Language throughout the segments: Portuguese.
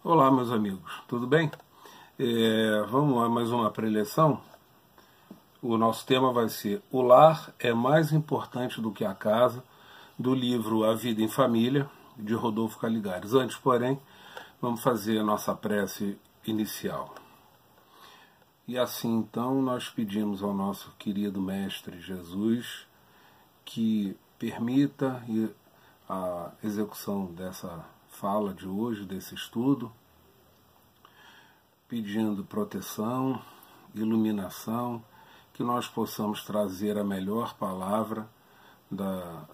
Olá, meus amigos, tudo bem? Vamos a mais uma preleção. O nosso tema vai ser O Lar é Mais Importante do que a Casa, do livro A Vida em Família, de Rodolfo Caligares. Antes, porém, vamos fazer a nossa prece inicial. E assim, então, nós pedimos ao nosso querido Mestre Jesus que permita a execução dessa fala de hoje, desse estudo, pedindo proteção, iluminação, que nós possamos trazer a melhor palavra da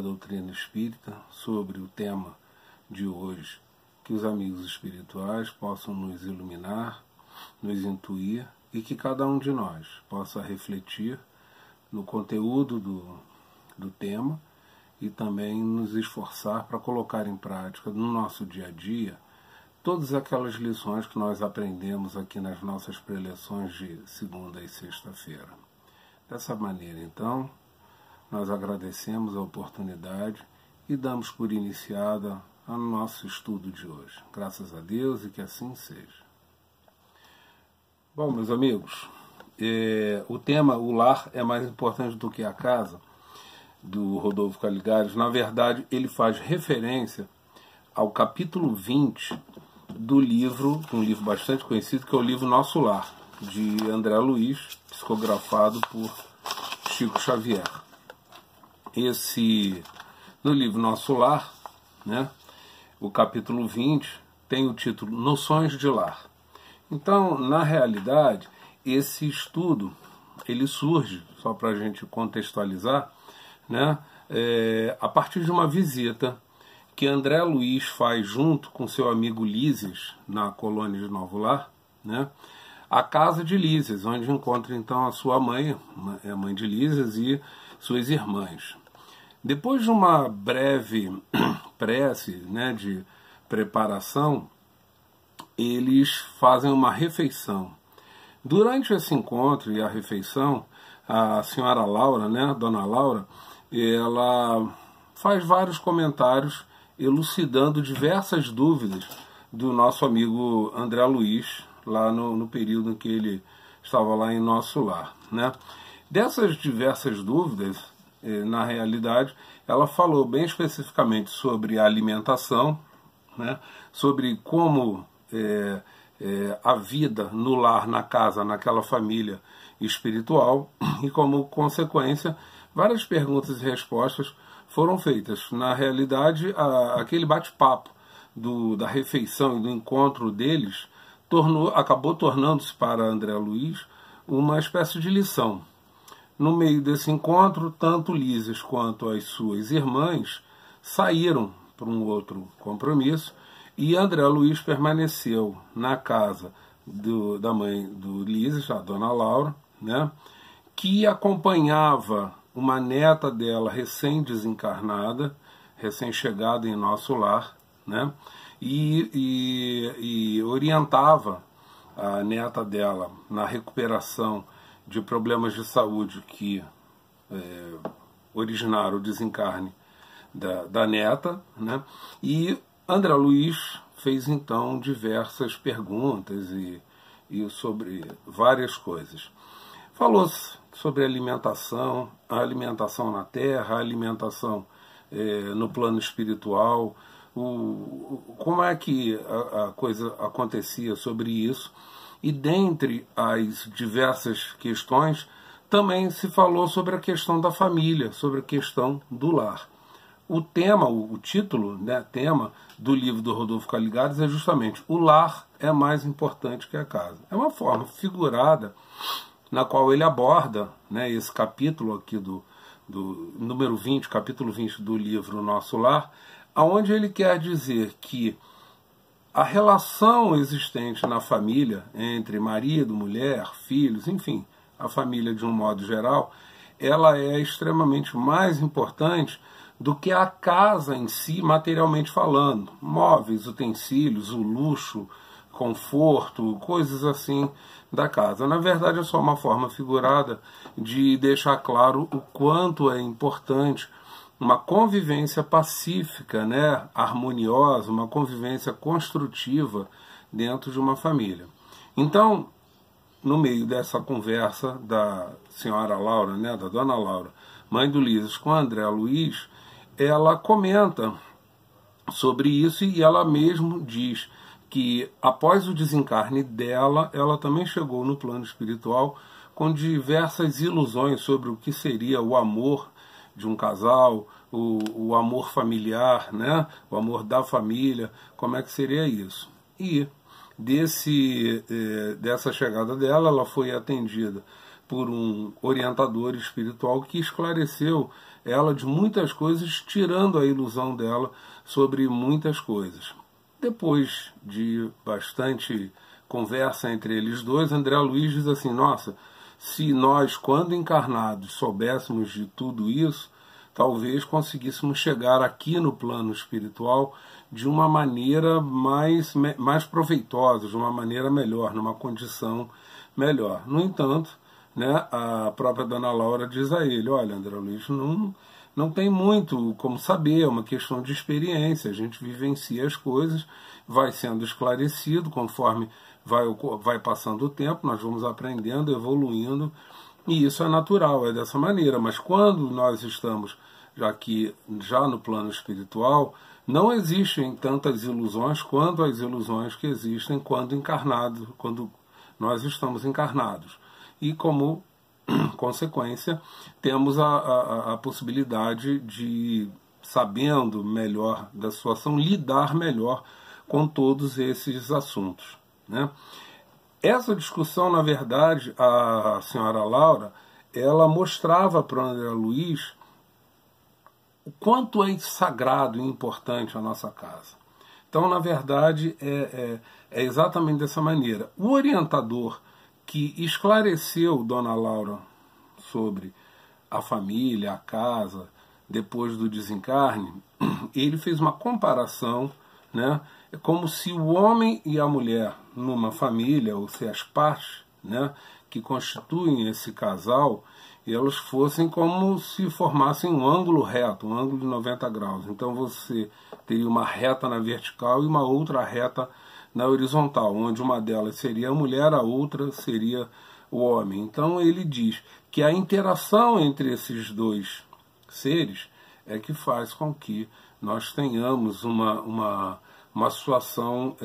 doutrina espírita sobre o tema de hoje, que os amigos espirituais possam nos iluminar, nos intuir e que cada um de nós possa refletir no conteúdo do tema e também nos esforçar para colocar em prática no nosso dia a dia todas aquelas lições que nós aprendemos aqui nas nossas preleções de segunda e sexta-feira. Dessa maneira, então, nós agradecemos a oportunidade e damos por iniciada o nosso estudo de hoje. Graças a Deus e que assim seja. Bom, meus amigos, o tema O Lar é Mais Importante do que a Casa, do Rodolfo Caligares, na verdade, ele faz referência ao capítulo 20 do livro, um livro bastante conhecido, que é o livro Nosso Lar, de André Luiz, psicografado por Chico Xavier. No livro Nosso Lar, né, o capítulo 20 tem o título Noções de Lar. Então, na realidade, esse estudo, ele surge, só para a gente contextualizar, né, a partir de uma visita que André Luiz faz junto com seu amigo Lísias, na colônia de Novo Lar, né, a casa de Lísias, onde encontra então a sua mãe, a mãe de Lísias, e suas irmãs. Depois de uma breve prece, né, de preparação, eles fazem uma refeição. Durante esse encontro e a refeição, a senhora Laura, né, Dona Laura, ela faz vários comentários elucidando diversas dúvidas do nosso amigo André Luiz, lá no período em que ele estava lá em Nosso Lar, né? Dessas diversas dúvidas, na realidade, ela falou bem especificamente sobre a alimentação, né? Sobre como a vida no lar, na casa, naquela família espiritual, e como consequência, várias perguntas e respostas foram feitas. Na realidade, aquele bate-papo da refeição e do encontro deles acabou tornando-se para André Luiz uma espécie de lição. No meio desse encontro, tanto Lísias quanto as suas irmãs saíram para um outro compromisso e André Luiz permaneceu na casa da mãe do Lísias, a Dona Laura, né, que acompanhava uma neta dela recém-desencarnada, recém-chegada em Nosso Lar, né, e orientava a neta dela na recuperação de problemas de saúde que originaram o desencarne da neta, né, e André Luiz fez então diversas perguntas e sobre várias coisas. Falou-se sobre a alimentação na Terra, a alimentação no plano espiritual, como é que a coisa acontecia sobre isso. E dentre as diversas questões, também se falou sobre a questão da família, sobre a questão do lar. O tema, o título, né, tema do livro do Rodolfo Caligares é justamente O Lar é Mais Importante que a Casa. É uma forma figurada na qual ele aborda, né, esse capítulo aqui do número 20, capítulo 20 do livro Nosso Lar, onde ele quer dizer que a relação existente na família, entre marido, mulher, filhos, enfim, a família de um modo geral, ela é extremamente mais importante do que a casa em si, materialmente falando. Móveis, utensílios, o luxo, conforto, coisas assim da casa. Na verdade, é só uma forma figurada de deixar claro o quanto é importante uma convivência pacífica, né, harmoniosa, uma convivência construtiva dentro de uma família. Então, no meio dessa conversa da senhora Laura, né, da dona Laura, mãe do Ulisses, com André Luiz, ela comenta sobre isso e ela mesmo diz que após o desencarne dela, ela também chegou no plano espiritual com diversas ilusões sobre o que seria o amor de um casal, o amor familiar, né? O amor da família, como é que seria isso. E dessa chegada dela, ela foi atendida por um orientador espiritual que esclareceu ela de muitas coisas, tirando a ilusão dela sobre muitas coisas. Depois de bastante conversa entre eles dois, André Luiz diz assim: nossa, se nós, quando encarnados, soubéssemos de tudo isso, talvez conseguíssemos chegar aqui no plano espiritual de uma maneira mais proveitosa, de uma maneira melhor, numa condição melhor. No entanto, né, a própria dona Laura diz a ele: olha, André Luiz, não tem muito como saber, é uma questão de experiência, a gente vivencia as coisas, vai sendo esclarecido conforme vai passando o tempo, nós vamos aprendendo, evoluindo, e isso é natural, é dessa maneira. Mas quando nós estamos já no plano espiritual, não existem tantas ilusões quanto as ilusões que existem quando nós estamos encarnados. E como consequência, temos a possibilidade de, sabendo melhor da situação, lidar melhor com todos esses assuntos, né? Essa discussão, na verdade, a senhora Laura, ela mostrava para o André Luiz o quanto é sagrado e importante a nossa casa. Então, na verdade, é exatamente dessa maneira. O orientador que esclareceu Dona Laura sobre a família, a casa, depois do desencarne, ele fez uma comparação, né? É como se o homem e a mulher numa família, ou se as partes, né, que constituem esse casal, elas fossem como se formassem um ângulo reto, um ângulo de 90 graus. Então você teria uma reta na vertical e uma outra reta na horizontal, onde uma delas seria a mulher, a outra seria o homem. Então ele diz que a interação entre esses dois seres é que faz com que nós tenhamos uma situação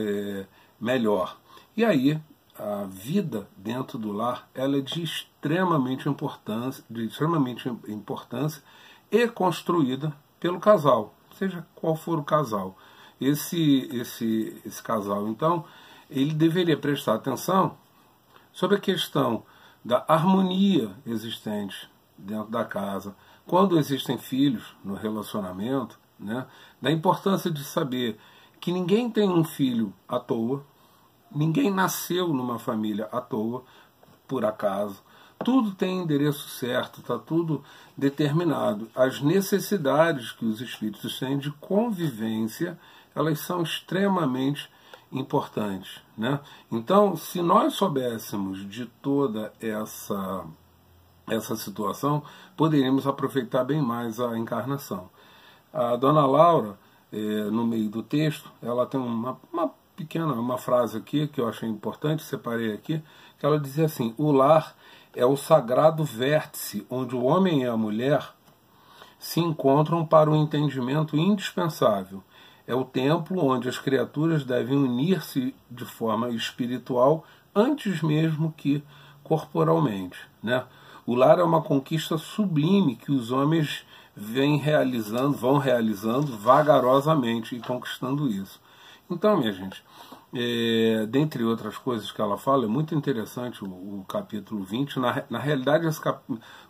melhor. E aí, a vida dentro do lar, ela é de extremamente importância e construída pelo casal, seja qual for o casal. Esse casal, então, ele deveria prestar atenção sobre a questão da harmonia existente dentro da casa, quando existem filhos no relacionamento, né, da importância de saber que ninguém tem um filho à toa, ninguém nasceu numa família à toa, por acaso. Tudo tem endereço certo, está tudo determinado. As necessidades que os espíritos têm de convivência, elas são extremamente importantes, né? Então, se nós soubéssemos de toda essa situação, poderíamos aproveitar bem mais a encarnação. A dona Laura, no meio do texto, ela tem uma frase aqui que eu achei importante, separei aqui, que ela dizia assim: o lar é o sagrado vértice onde o homem e a mulher se encontram para o entendimento indispensável. É o templo onde as criaturas devem unir-se de forma espiritual antes mesmo que corporalmente, né? O lar é uma conquista sublime que os homens vão realizando vagarosamente e conquistando isso. Então, minha gente, dentre outras coisas que ela fala, é muito interessante o capítulo 20. Na realidade,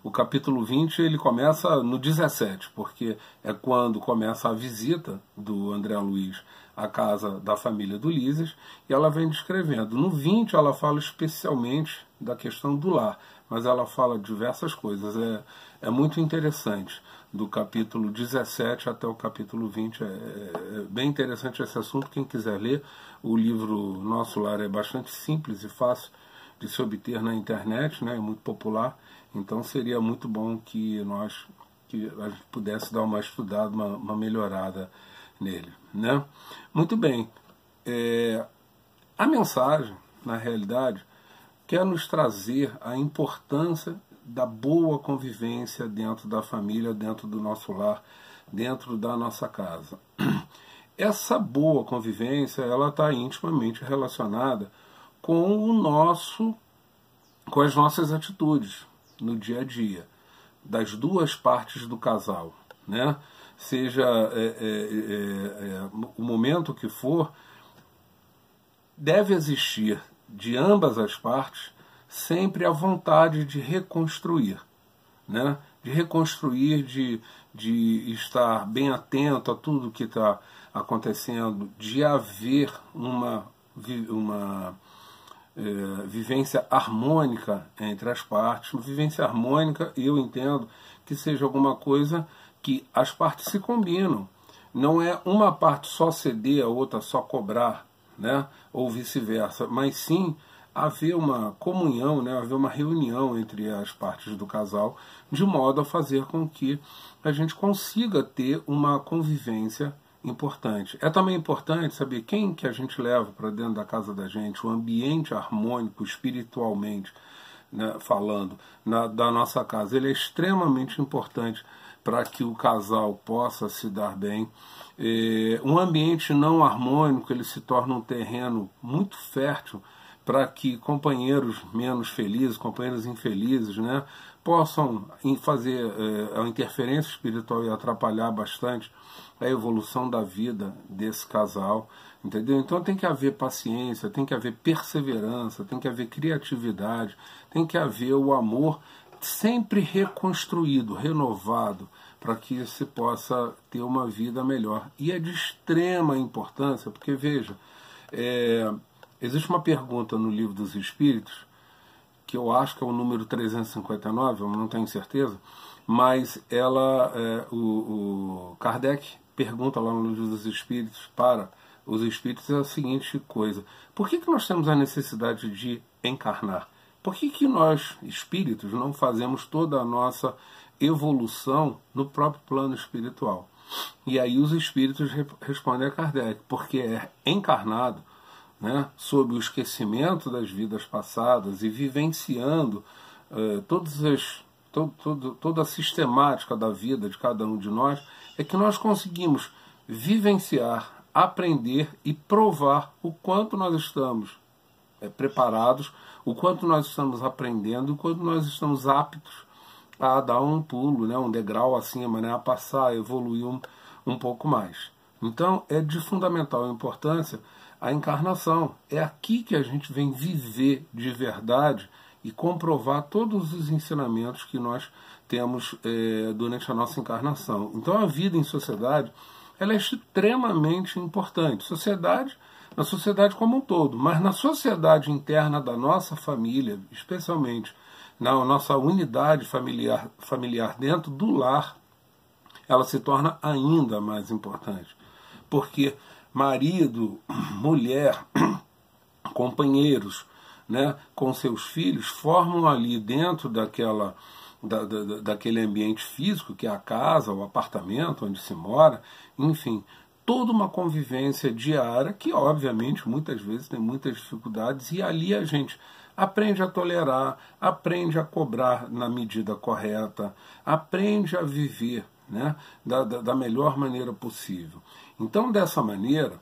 o capítulo 20 ele começa no 17, porque é quando começa a visita do André Luiz à casa da família do Ulisses, e ela vem descrevendo. No 20 ela fala especialmente da questão do lar, mas ela fala diversas coisas. É muito interessante. Do capítulo 17 até o capítulo 20. É bem interessante esse assunto. Quem quiser ler, o livro Nosso Lar é bastante simples e fácil de se obter na internet, né? É muito popular, então seria muito bom que nós que a gente pudesse dar uma estudada, uma melhorada nele, né? Muito bem. A mensagem, na realidade, quer nos trazer a importância da boa convivência dentro da família, dentro do nosso lar, dentro da nossa casa. Essa boa convivência, ela está intimamente relacionada com as nossas atitudes no dia a dia, das duas partes do casal, né? Seja o momento que for, deve existir de ambas as partes sempre a vontade de reconstruir, né? De reconstruir, de estar bem atento a tudo que está acontecendo, de haver uma vivência harmônica entre as partes. Vivência harmônica, eu entendo que seja alguma coisa que as partes se combinam. Não é uma parte só ceder, a outra só cobrar, né? Ou vice-versa, mas sim haver uma comunhão, né? Haver uma reunião entre as partes do casal, de modo a fazer com que a gente consiga ter uma convivência importante. É também importante saber quem que a gente leva para dentro da casa da gente, o ambiente harmônico espiritualmente, né, falando, da nossa casa. Ele é extremamente importante para que o casal possa se dar bem. Um ambiente não harmônico, ele se torna um terreno muito fértil para que companheiros menos felizes, companheiros infelizes, né, possam fazer a interferência espiritual e atrapalhar bastante a evolução da vida desse casal, entendeu? Então tem que haver paciência, tem que haver perseverança, tem que haver criatividade, tem que haver o amor sempre reconstruído, renovado, para que se possa ter uma vida melhor. E é de extrema importância, porque veja, existe uma pergunta no Livro dos Espíritos, que eu acho que é o número 359, eu não tenho certeza, mas o Kardec pergunta lá no Livro dos Espíritos para os Espíritos a seguinte coisa: por que nós temos a necessidade de encarnar? Por que nós, espíritos, não fazemos toda a nossa evolução no próprio plano espiritual? E aí os Espíritos respondem a Kardec: porque é encarnado, né, sob o esquecimento das vidas passadas e vivenciando toda a sistemática da vida de cada um de nós, é que nós conseguimos vivenciar, aprender e provar o quanto nós estamos preparados, o quanto nós estamos aprendendo, o quanto nós estamos aptos a dar um pulo, né, um degrau acima, né, a passar, a evoluir um pouco mais. Então é de fundamental importância a encarnação. É aqui que a gente vem viver de verdade e comprovar todos os ensinamentos que nós temos durante a nossa encarnação. Então a vida em sociedade, ela é extremamente importante. Na sociedade como um todo, mas na sociedade interna da nossa família, especialmente na nossa unidade familiar dentro do lar, ela se torna ainda mais importante. Porque marido, mulher, companheiros, né, com seus filhos, formam ali dentro daquele ambiente físico, que é a casa, o apartamento onde se mora, enfim, toda uma convivência diária que, obviamente, muitas vezes tem muitas dificuldades, e ali a gente aprende a tolerar, aprende a cobrar na medida correta, aprende a viver, né, da melhor maneira possível. Então, dessa maneira,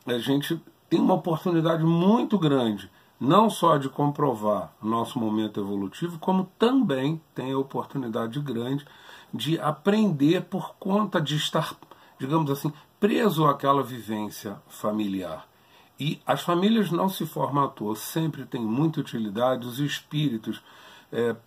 a gente tem uma oportunidade muito grande, não só de comprovar o nosso momento evolutivo, como também tem a oportunidade grande de aprender por conta de estar, digamos assim, preso àquela vivência familiar. E as famílias não se formam à toa, sempre tem muita utilidade, os espíritos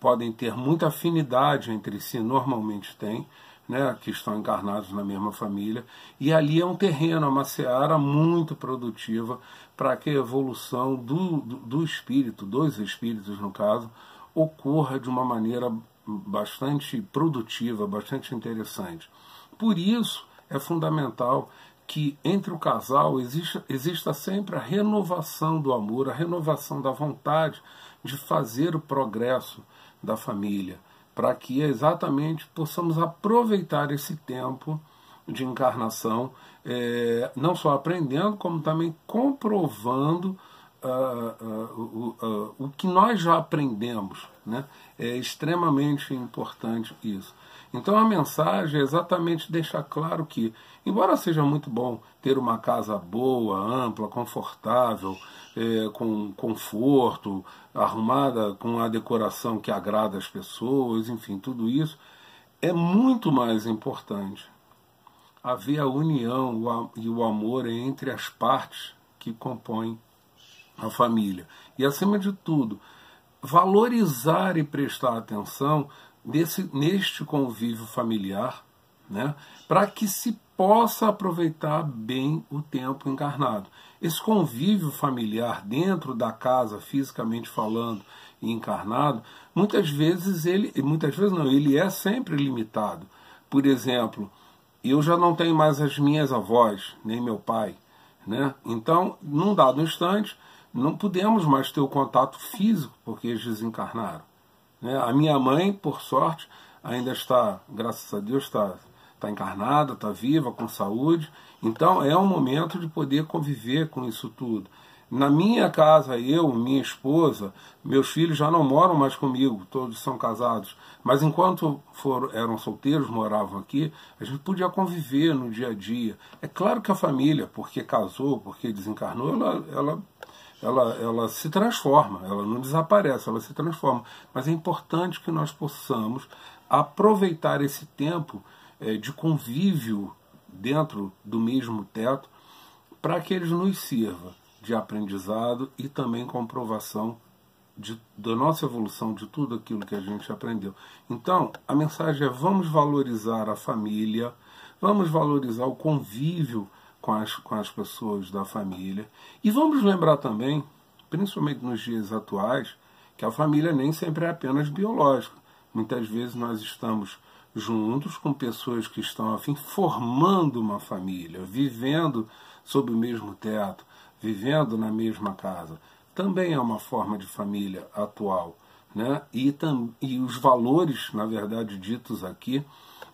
podem ter muita afinidade entre si, normalmente tem, né, que estão encarnados na mesma família, e ali é um terreno, uma seara muito produtiva para que a evolução do espírito, dos espíritos no caso, ocorra de uma maneira bastante produtiva, bastante interessante. Por isso é fundamental que entre o casal exista sempre a renovação do amor, a renovação da vontade de fazer o progresso da família, para que exatamente possamos aproveitar esse tempo de encarnação, não só aprendendo, como também comprovando o que nós já aprendemos, né? É extremamente importante isso. Então a mensagem é exatamente deixar claro que, embora seja muito bom ter uma casa boa, ampla, confortável, com conforto, arrumada com a decoração que agrada as pessoas, enfim, tudo isso, é muito mais importante haver a união e o amor entre as partes que compõem a família. E, acima de tudo, valorizar e prestar atenção neste convívio familiar, né, para que se possa aproveitar bem o tempo encarnado. Esse convívio familiar dentro da casa, fisicamente falando, e encarnado, muitas vezes ele é sempre limitado. Por exemplo, eu já não tenho mais as minhas avós, nem meu pai, né? Então, num dado instante, não podemos mais ter o contato físico, porque eles desencarnaram, né? A minha mãe, por sorte, ainda está, graças a Deus, está encarnada, está viva, com saúde. Então é um momento de poder conviver com isso tudo. Na minha casa, minha esposa, meus filhos já não moram mais comigo, todos são casados. Mas enquanto eram solteiros, moravam aqui, a gente podia conviver no dia a dia. É claro que a família, porque casou, porque desencarnou, ela se transforma, ela não desaparece, ela se transforma. Mas é importante que nós possamos aproveitar esse tempo de convívio dentro do mesmo teto para que eles nos sirvam de aprendizado e também comprovação da nossa evolução, de tudo aquilo que a gente aprendeu. Então, a mensagem é: vamos valorizar a família, vamos valorizar o convívio com as pessoas da família, e vamos lembrar também, principalmente nos dias atuais, que a família nem sempre é apenas biológica. Muitas vezes nós estamos juntos com pessoas que estão, afim, formando uma família, vivendo sob o mesmo teto, vivendo na mesma casa. Também é uma forma de família atual, né? E os valores, na verdade, ditos aqui,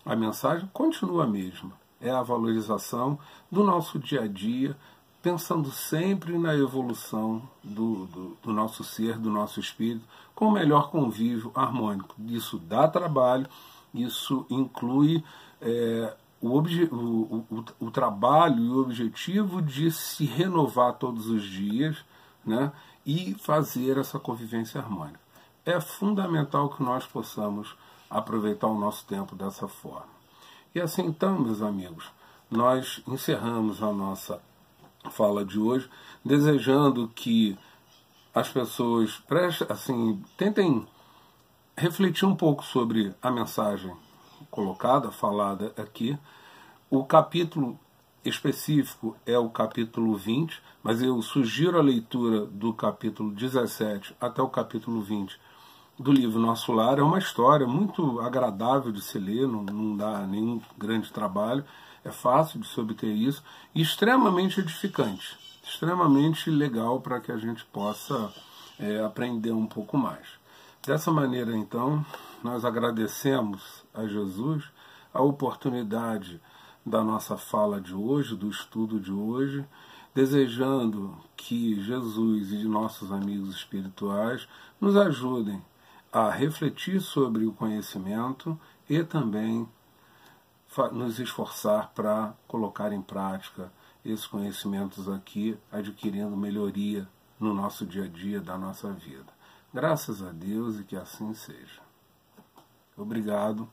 a mensagem continua a mesma. É a valorização do nosso dia a dia, pensando sempre na evolução do nosso ser, do nosso espírito, com o melhor convívio harmônico. Isso dá trabalho, isso inclui o trabalho e o objetivo de se renovar todos os dias, né, e fazer essa convivência harmônica. É fundamental que nós possamos aproveitar o nosso tempo dessa forma. E assim, então, meus amigos, nós encerramos a nossa fala de hoje, desejando que as pessoas tentem refletir um pouco sobre a mensagem colocada, falada aqui. O capítulo específico é o capítulo 20, mas eu sugiro a leitura do capítulo 17 até o capítulo 20 do livro Nosso Lar. É uma história muito agradável de se ler, não dá nenhum grande trabalho, é fácil de se obter isso, e extremamente edificante, extremamente legal para que a gente possa aprender um pouco mais. Dessa maneira, então, nós agradecemos a Jesus a oportunidade da nossa fala de hoje, do estudo de hoje, desejando que Jesus e nossos amigos espirituais nos ajudem a refletir sobre o conhecimento e também nos esforçar para colocar em prática esses conhecimentos aqui, adquirindo melhoria no nosso dia a dia da nossa vida. Graças a Deus, e que assim seja. Obrigado.